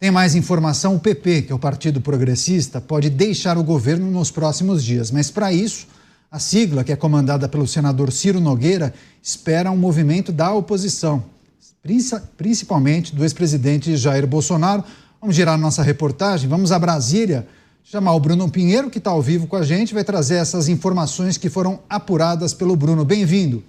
Tem mais informação: o PP, que é o Partido Progressista, pode deixar o governo nos próximos dias. Mas, para isso, a sigla, que é comandada pelo senador Ciro Nogueira, espera um movimento da oposição, principalmente do ex-presidente Jair Bolsonaro. Vamos girar nossa reportagem, vamos a Brasília, chamar o Bruno Pinheiro, que está ao vivo com a gente, vai trazer essas informações que foram apuradas pelo Bruno. Bem-vindo.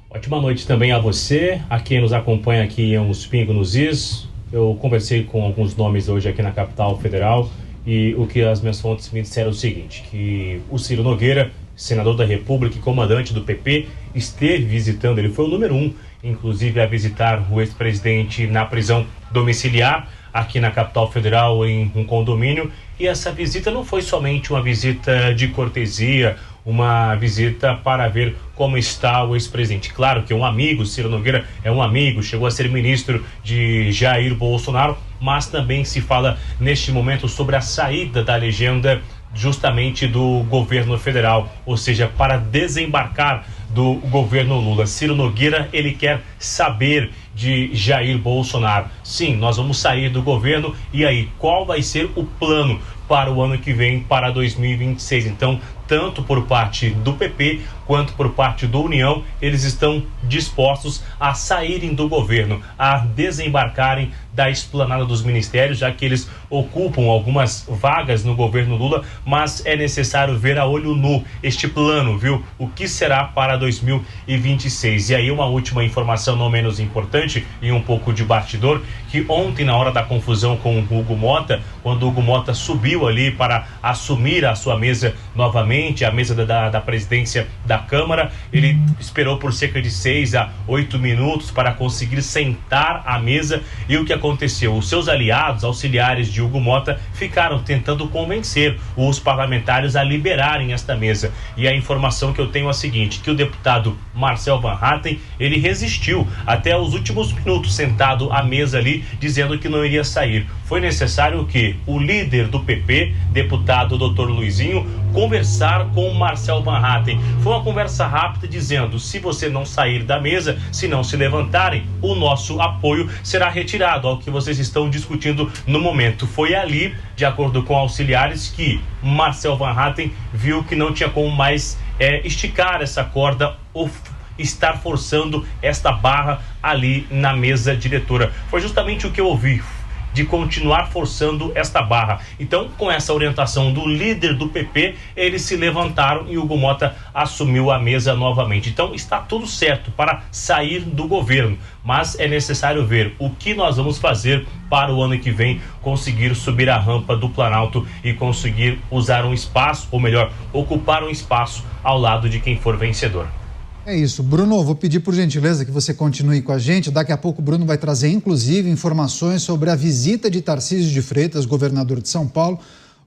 Ótima noite também a você, a quem nos acompanha aqui em Os Pingos nos Is. Eu conversei com alguns nomes hoje aqui na capital federal e o que as minhas fontes me disseram é o seguinte, que o Ciro Nogueira, senador da República e comandante do PP, esteve visitando, ele foi o número 1, inclusive a visitar o ex-presidente na prisão domiciliar aqui na capital federal em um condomínio, e essa visita não foi somente uma visita de cortesia, uma visita para ver como está o ex-presidente. Claro que é um amigo, Ciro Nogueira é um amigo, chegou a ser ministro de Jair Bolsonaro, mas também se fala neste momento sobre a saída da legenda justamente do governo federal, ou seja, para desembarcar do governo Lula. Ciro Nogueira, ele quer saber de Jair Bolsonaro. Sim, nós vamos sair do governo, e aí, qual vai ser o plano para o ano que vem, para 2026? Então, tanto por parte do PP quanto por parte do União, eles estão dispostos a saírem do governo, a desembarcarem da esplanada dos ministérios, já que eles ocupam algumas vagas no governo Lula, mas é necessário ver a olho nu este plano, viu? O que será para 2026? E aí uma última informação não menos importante e um pouco de bastidor, que ontem, na hora da confusão com o Hugo Mota, quando o Hugo Mota subiu ali para assumir a sua mesa novamente, a mesa da presidência da Câmara, ele esperou por cerca de 6 a 8 minutos para conseguir sentar à mesa, e o que aconteceu? Os seus aliados, auxiliares de Hugo Mota, ficaram tentando convencer os parlamentares a liberarem esta mesa, e a informação que eu tenho é a seguinte, que o deputado Marcel Van Hatten, ele resistiu até os últimos minutos sentado à mesa ali, dizendo que não iria sair. Foi necessário que o líder do PP, deputado Dr. Luizinho, conversar com o Marcel Van Hatten. Foi uma conversa rápida dizendo: se você não sair da mesa, se não se levantarem, o nosso apoio será retirado, ao que vocês estão discutindo no momento. Foi ali, de acordo com auxiliares, que Marcel Van Hatten viu que não tinha como mais esticar essa corda ou estar forçando esta barra ali na mesa diretora. Foi justamente o que eu ouvi, de continuar forçando esta barra. Então, com essa orientação do líder do PP, eles se levantaram e Hugo Mota assumiu a mesa novamente. Então, está tudo certo para sair do governo, mas é necessário ver o que nós vamos fazer para o ano que vem, conseguir subir a rampa do Planalto e conseguir usar um espaço, ou melhor, ocupar um espaço ao lado de quem for vencedor. É isso. Bruno, vou pedir por gentileza que você continue com a gente. Daqui a pouco o Bruno vai trazer, inclusive, informações sobre a visita de Tarcísio de Freitas, governador de São Paulo.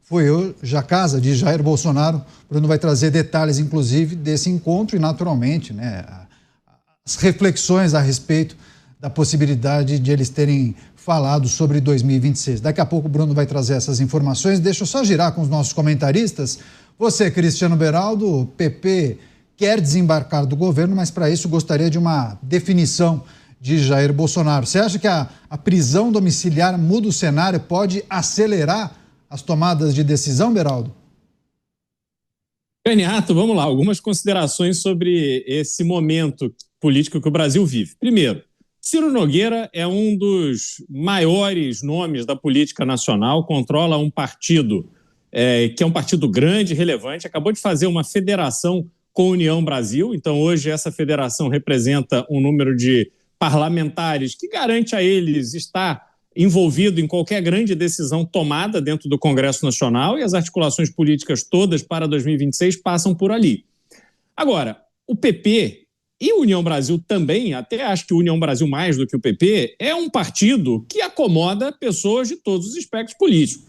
Foi hoje a casa de Jair Bolsonaro. O Bruno vai trazer detalhes, inclusive, desse encontro e, naturalmente, as reflexões a respeito da possibilidade de eles terem falado sobre 2026. Daqui a pouco o Bruno vai trazer essas informações. Deixa eu só girar com os nossos comentaristas. Você, Cristiano Beraldo, PP quer desembarcar do governo, mas para isso gostaria de uma definição de Jair Bolsonaro. Você acha que a prisão domiciliar muda o cenário, pode acelerar as tomadas de decisão, Beraldo? Caniato, vamos lá, algumas considerações sobre esse momento político que o Brasil vive. Primeiro, Ciro Nogueira é um dos maiores nomes da política nacional, controla um partido que é um partido grande, relevante, acabou de fazer uma federação com a União Brasil, então hoje essa federação representa um número de parlamentares que garante a eles estar envolvido em qualquer grande decisão tomada dentro do Congresso Nacional, e as articulações políticas todas para 2026 passam por ali. Agora, o PP e a União Brasil também, até acho que a União Brasil mais do que o PP, é um partido que acomoda pessoas de todos os espectros políticos.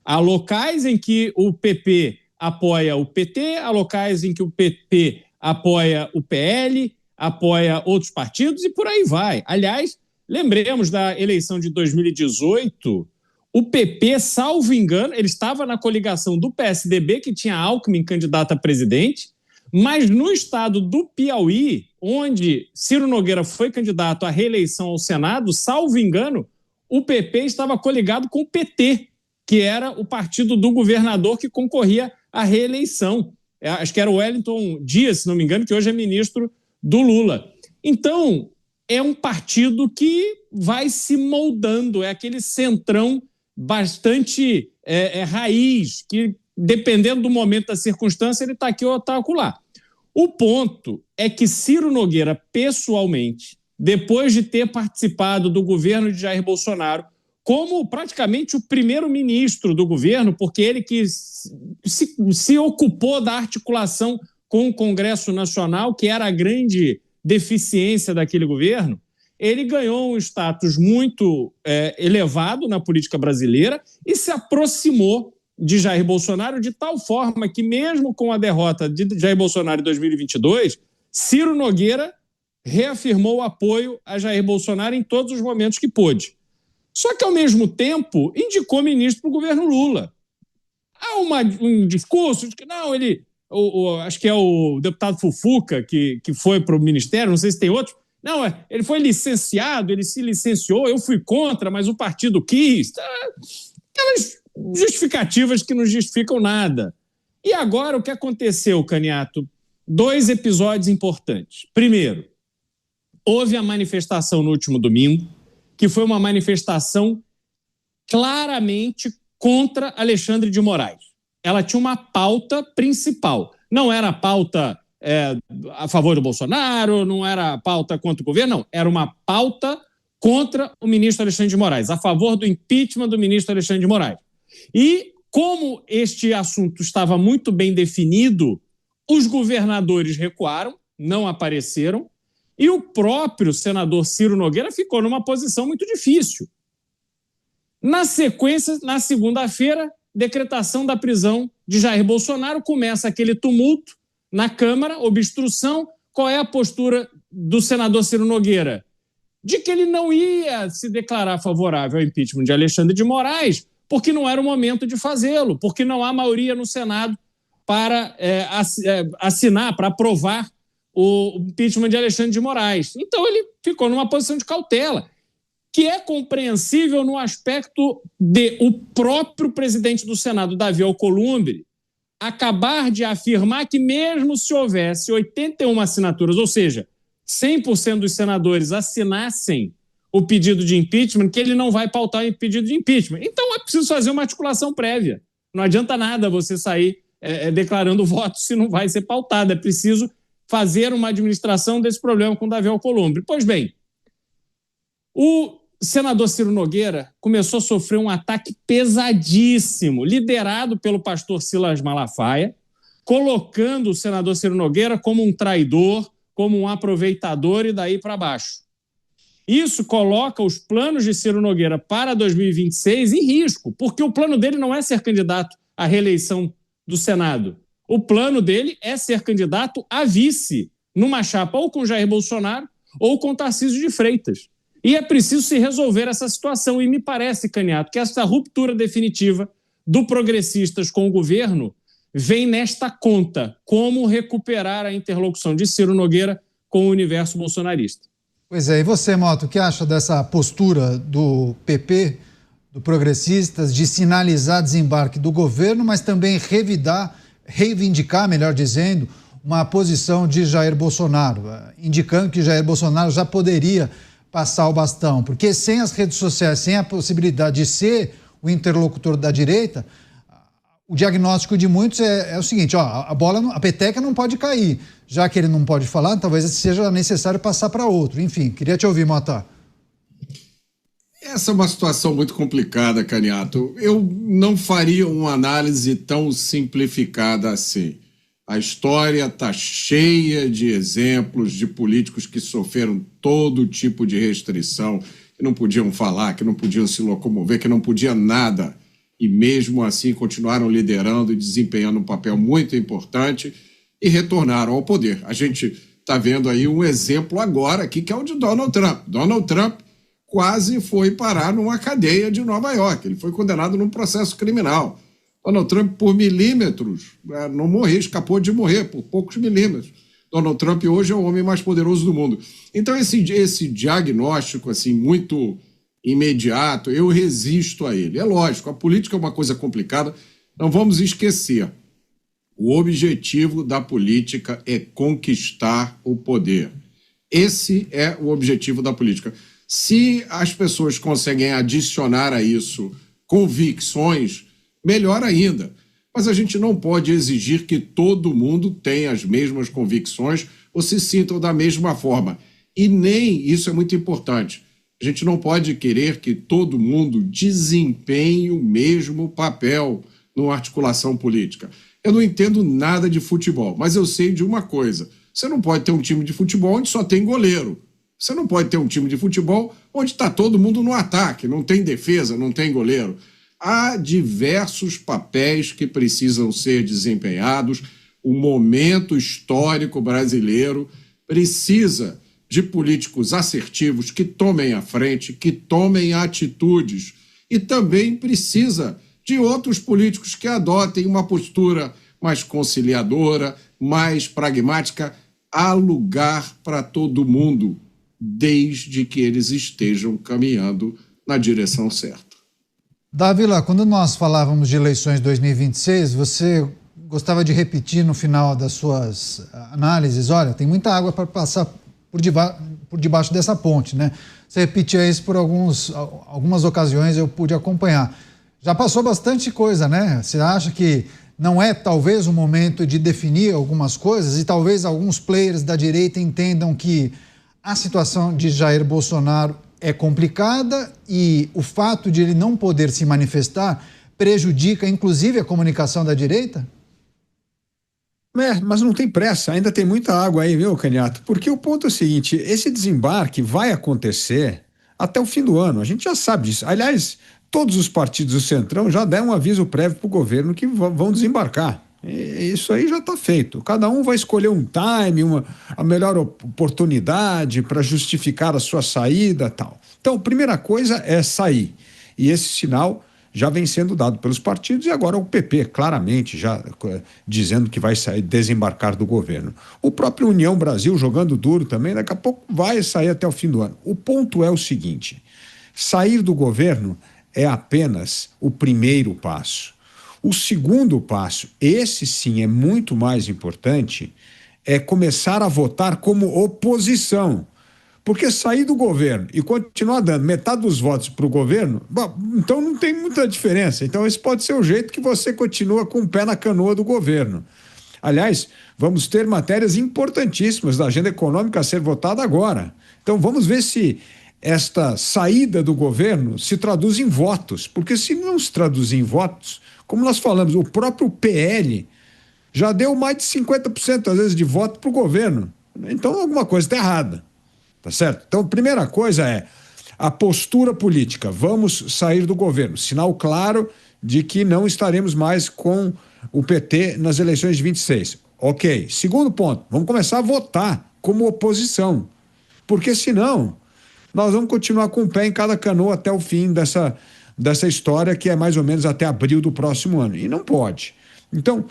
Há locais em que o PP apoia o PT, há locais em que o PP apoia o PL, apoia outros partidos e por aí vai. Aliás, lembremos da eleição de 2018, o PP, salvo engano, ele estava na coligação do PSDB, que tinha Alckmin candidato a presidente, Mas no estado do Piauí, onde Ciro Nogueira foi candidato à reeleição ao Senado, salvo engano, o PP estava coligado com o PT, que era o partido do governador que concorria à reeleição. Acho que era o Wellington Dias, se não me engano, que hoje é ministro do Lula. Então, é um partido que vai se moldando, é aquele centrão bastante raiz, que, dependendo do momento, da circunstância, ele está aqui ou está acolá. O ponto é que Ciro Nogueira, pessoalmente, depois de ter participado do governo de Jair Bolsonaro, como praticamente o primeiro-ministro do governo, porque ele que se ocupou da articulação com o Congresso Nacional, que era a grande deficiência daquele governo, ele ganhou um status muito elevado na política brasileira e se aproximou de Jair Bolsonaro de tal forma que, mesmo com a derrota de Jair Bolsonaro em 2022, Ciro Nogueira reafirmou o apoio a Jair Bolsonaro em todos os momentos que pôde. Só que, ao mesmo tempo, indicou ministro para o governo Lula. Há um discurso de que, não, acho que é o deputado Fufuca que foi para o ministério, não sei se tem outro. Não, ele foi licenciado, ele se licenciou, eu fui contra, mas o partido quis. Aquelas justificativas que não justificam nada. E agora, o que aconteceu, Caniato? 2 episódios importantes. Primeiro, houve a manifestação no último domingo, que foi uma manifestação claramente contra Alexandre de Moraes. Ela tinha uma pauta principal. Não era a pauta a favor do Bolsonaro, não era a pauta contra o governo, não. Era uma pauta contra o ministro Alexandre de Moraes, a favor do impeachment do ministro Alexandre de Moraes. E, como este assunto estava muito bem definido, os governadores recuaram, não apareceram, e o próprio senador Ciro Nogueira ficou numa posição muito difícil. Na sequência, na segunda-feira, decretação da prisão de Jair Bolsonaro, começa aquele tumulto na Câmara, obstrução. Qual é a postura do senador Ciro Nogueira? De que ele não ia se declarar favorável ao impeachment de Alexandre de Moraes, porque não era o momento de fazê-lo, porque não há maioria no Senado para assinar, para aprovar o impeachment de Alexandre de Moraes. Então ele ficou numa posição de cautela, que é compreensível no aspecto de o próprio presidente do Senado, Davi Alcolumbre, acabar de afirmar que mesmo se houvesse 81 assinaturas, ou seja, 100% dos senadores assinassem o pedido de impeachment, que ele não vai pautar o pedido de impeachment. Então é preciso fazer uma articulação prévia. Não adianta nada você sair declarando voto se não vai ser pautado. É preciso fazer uma administração desse problema com Davi Alcolumbre. Pois bem, o senador Ciro Nogueira começou a sofrer um ataque pesadíssimo, liderado pelo pastor Silas Malafaia, colocando o senador Ciro Nogueira como um traidor, como um aproveitador e daí para baixo. Isso coloca os planos de Ciro Nogueira para 2026 em risco, porque o plano dele não é ser candidato à reeleição do Senado. O plano dele é ser candidato a vice, numa chapa ou com Jair Bolsonaro ou com Tarcísio de Freitas. E é preciso se resolver essa situação. E me parece, Caniato, que essa ruptura definitiva do Progressistas com o governo vem nesta conta, como recuperar a interlocução de Ciro Nogueira com o universo bolsonarista. Pois é, e você, Mota, o que acha dessa postura do PP, do Progressistas, de sinalizar desembarque do governo, mas também reivindicar, melhor dizendo, uma posição de Jair Bolsonaro, indicando que Jair Bolsonaro já poderia passar o bastão, porque sem as redes sociais, sem a possibilidade de ser o interlocutor da direita, o diagnóstico de muitos é o seguinte, a peteca não pode cair, já que ele não pode falar, talvez seja necessário passar para outro. Enfim, queria te ouvir, Mota. Essa é uma situação muito complicada, Caniato. Eu não faria uma análise tão simplificada assim. A história está cheia de exemplos de políticos que sofreram todo tipo de restrição, que não podiam falar, que não podiam se locomover, que não podiam nada. E mesmo assim continuaram liderando e desempenhando um papel muito importante e retornaram ao poder. A gente está vendo aí um exemplo agora aqui, que é o de Donald Trump. Donald Trump quase foi parar numa cadeia de Nova York. Ele foi condenado num processo criminal. Donald Trump, por milímetros, não morreu, escapou de morrer por poucos milímetros. Donald Trump hoje é o homem mais poderoso do mundo. Então, esse diagnóstico assim, muito imediato, eu resisto a ele. É lógico, a política é uma coisa complicada, não vamos esquecer. O objetivo da política é conquistar o poder. Esse é o objetivo da política. Se as pessoas conseguem adicionar a isso convicções, melhor ainda. Mas a gente não pode exigir que todo mundo tenha as mesmas convicções ou se sintam da mesma forma. E nem, isso é muito importante, a gente não pode querer que todo mundo desempenhe o mesmo papel numa articulação política. Eu não entendo nada de futebol, mas eu sei de uma coisa. Você não pode ter um time de futebol onde só tem goleiro. Você não pode ter um time de futebol onde está todo mundo no ataque, não tem defesa, não tem goleiro. Há diversos papéis que precisam ser desempenhados. O momento histórico brasileiro precisa de políticos assertivos que tomem a frente, que tomem atitudes. E também precisa de outros políticos que adotem uma postura mais conciliadora, mais pragmática. Há lugar para todo mundo, desde que eles estejam caminhando na direção certa. Dávila, quando nós falávamos de eleições 2026, você gostava de repetir no final das suas análises, olha, tem muita água para passar por debaixo dessa ponte, né? Você repetia isso por algumas ocasiões, eu pude acompanhar. Já passou bastante coisa, né? Você acha que não é talvez o momento de definir algumas coisas e talvez alguns players da direita entendam que a situação de Jair Bolsonaro é complicada e o fato de ele não poder se manifestar prejudica, inclusive, a comunicação da direita? Mas não tem pressa, ainda tem muita água aí, viu, Candidato? Porque o ponto é o seguinte, esse desembarque vai acontecer até o fim do ano, a gente já sabe disso. Aliás, todos os partidos do Centrão já deram um aviso prévio para o governo que vão desembarcar. Isso aí já está feito. Cada um vai escolher um time, a melhor oportunidade para justificar a sua saída e tal. Então, a primeira coisa é sair. E esse sinal já vem sendo dado pelos partidos e agora o PP, claramente, já dizendo que vai sair, desembarcar do governo. O próprio União Brasil jogando duro também, daqui a pouco vai sair até o fim do ano. O ponto é o seguinte, sair do governo é apenas o primeiro passo. O segundo passo, esse sim é muito mais importante, é começar a votar como oposição. Porque sair do governo e continuar dando metade dos votos para o governo, bom, então não tem muita diferença. Então esse pode ser o jeito que você continua com o pé na canoa do governo. Aliás, vamos ter matérias importantíssimas da agenda econômica a ser votada agora. Então vamos ver se esta saída do governo se traduz em votos. Porque se não se traduzir em votos, como nós falamos, o próprio PL já deu mais de 50% às vezes de voto para o governo. Então alguma coisa está errada. Tá certo? Então, a primeira coisa é a postura política. Vamos sair do governo. Sinal claro de que não estaremos mais com o PT nas eleições de 26. Ok. Segundo ponto, vamos começar a votar como oposição. Porque senão, nós vamos continuar com o pé em cada canoa até o fim dessa história, que é mais ou menos até abril do próximo ano. E não pode. Então,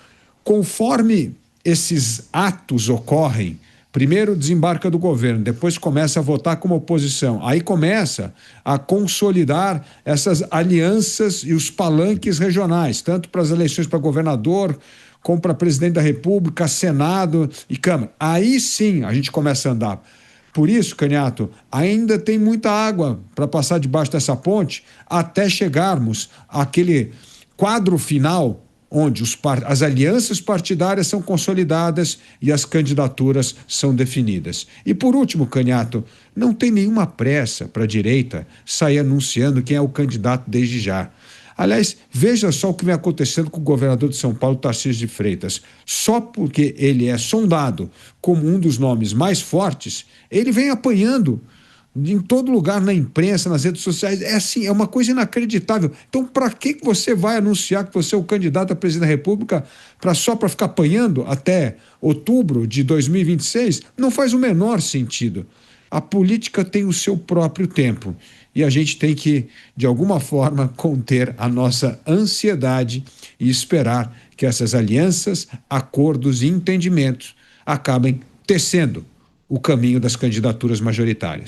conforme esses atos ocorrem, primeiro desembarca do governo, depois começa a votar como oposição. Aí começa a consolidar essas alianças e os palanques regionais, tanto para as eleições para governador, como para presidente da República, Senado e Câmara. Aí sim a gente começa a andar. Por isso, Candidato, ainda tem muita água para passar debaixo dessa ponte até chegarmos àquele quadro final onde as alianças partidárias são consolidadas e as candidaturas são definidas. E por último, Candidato, não tem nenhuma pressa para a direita sair anunciando quem é o candidato desde já. Aliás, veja só o que vem acontecendo com o governador de São Paulo, Tarcísio de Freitas. Só porque ele é sondado como um dos nomes mais fortes, ele vem apanhando em todo lugar, na imprensa, nas redes sociais. É assim, é uma coisa inacreditável. Então, para que você vai anunciar que você é o candidato a presidente da República só para ficar apanhando até outubro de 2026? Não faz o menor sentido. A política tem o seu próprio tempo e a gente tem que, de alguma forma, conter a nossa ansiedade e esperar que essas alianças, acordos e entendimentos acabem tecendo o caminho das candidaturas majoritárias.